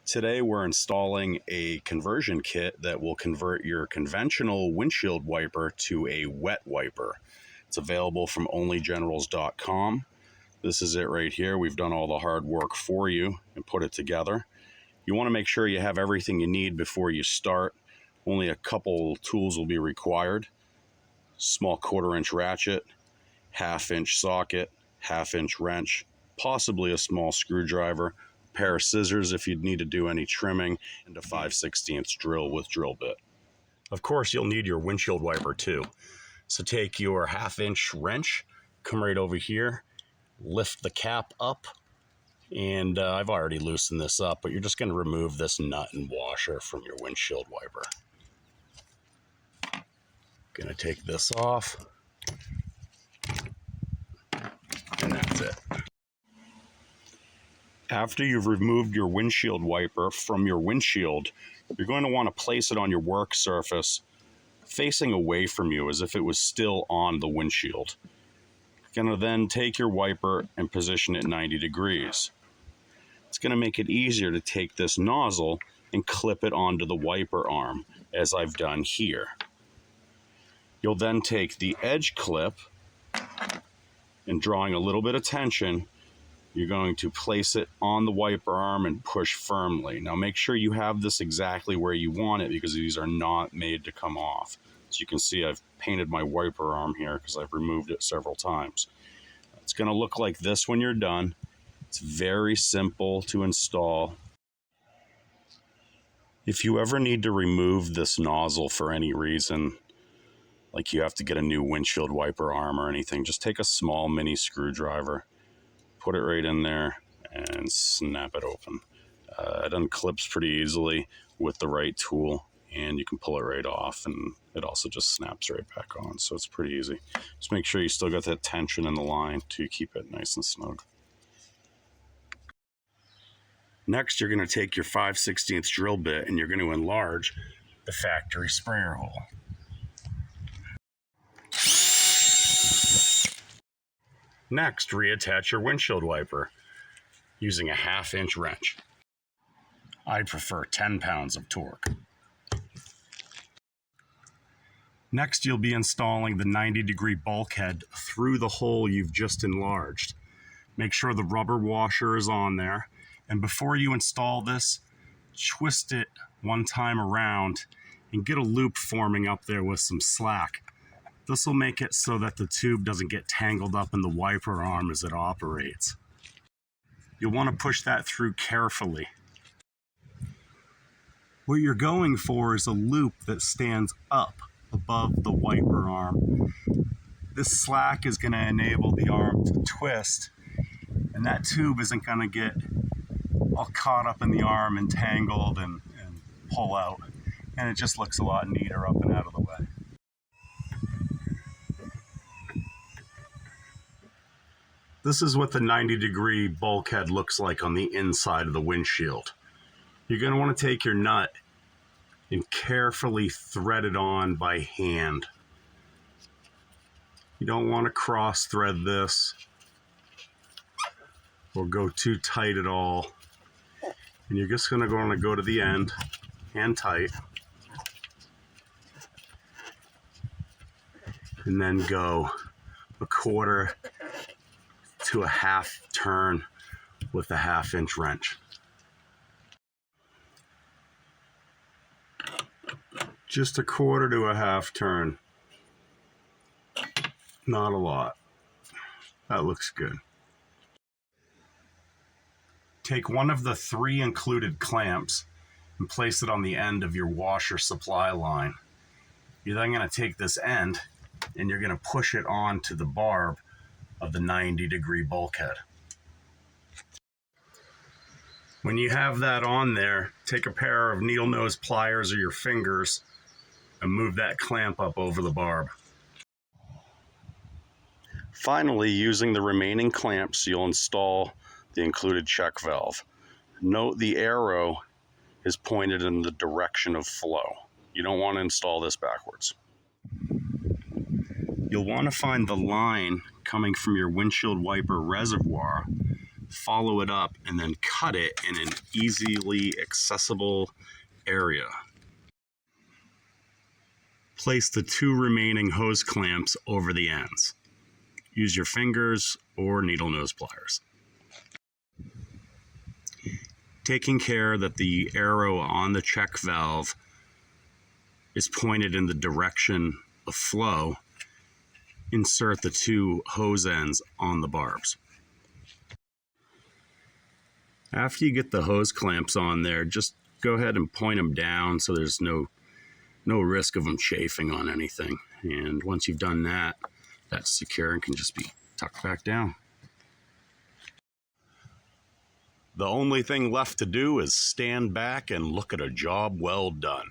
Today we're installing a conversion kit that will convert your conventional windshield wiper to a wet wiper. It's available from OnlyGenerals.com. This is it right here. We've done all the hard work for you and put it together. You want to make sure you have everything you need before you start. Only a couple tools will be required. Small 1/4-inch ratchet, 1/2-inch socket, 1/2-inch wrench, possibly a small screwdriver, pair of scissors if you'd need to do any trimming, and a 5/16 drill with drill bit. Of course, you'll need your windshield wiper too. So take your 1/2-inch wrench, come right over here, lift the cap up, and I've already loosened this up, but you're just going to remove this nut and washer from your windshield wiper. Going to take this off, and that's it. After you've removed your windshield wiper from your windshield, you're going to want to place it on your work surface facing away from you as if it was still on the windshield. You're going to then take your wiper and position it 90 degrees. It's going to make it easier to take this nozzle and clip it onto the wiper arm, as I've done here. You'll then take the edge clip and, drawing a little bit of tension, you're going to place it on the wiper arm and push firmly. Now make sure you have this exactly where you want it, because these are not made to come off. As you can see, I've painted my wiper arm here because I've removed it several times. It's going to look like this when you're done. It's very simple to install. If you ever need to remove this nozzle for any reason, like you have to get a new windshield wiper arm or anything, just take a small mini screwdriver, put it right in there, and snap it open. It unclips pretty easily with the right tool, and you can pull it right off, and it also just snaps right back on, so it's pretty easy. Just make sure you still got that tension in the line to keep it nice and snug. Next, you're going to take your 5/16 drill bit and you're going to enlarge the factory sprayer hole. Next, reattach your windshield wiper using a 1/2-inch wrench. I prefer 10 pounds of torque. Next, you'll be installing the 90-degree bulkhead through the hole you've just enlarged. Make sure the rubber washer is on there, and before you install this, twist it one time around and get a loop forming up there with some slack. This will make it so that the tube doesn't get tangled up in the wiper arm as it operates. You'll want to push that through carefully. What you're going for is a loop that stands up above the wiper arm. This slack is going to enable the arm to twist, and that tube isn't going to get all caught up in the arm and tangled and pull out. And it just looks a lot neater up and out of the way. This is what the 90-degree bulkhead looks like on the inside of the windshield. You're going to want to take your nut and carefully thread it on by hand. You don't want to cross thread this or go too tight at all. And you're just going to go to the end, hand tight, and then go 1/4 to a 1/2 turn with a 1/2-inch wrench. Just 1/4 to a 1/2 turn. Not a lot. That looks good. Take one of the 3 included clamps and place it on the end of your washer supply line. You're then going to take this end and you're going to push it onto the barb of the 90-degree bulkhead. When you have that on there, take a pair of needle nose pliers or your fingers and move that clamp up over the barb. Finally, using the remaining clamps, you'll install the included check valve. Note the arrow is pointed in the direction of flow. You don't want to install this backwards. You'll want to find the line coming from your windshield wiper reservoir follow it up, and then cut it in an easily accessible area. Place the 2 remaining hose clamps over the ends. Use your fingers or needle nose pliers. Taking care that the arrow on the check valve is pointed in the direction of flow, insert the 2 hose ends on the barbs. After you get the hose clamps on there, just go ahead and point them down so there's no risk of them chafing on anything. And once you've done that, that's secure and can just be tucked back down. The only thing left to do is stand back and look at a job well done.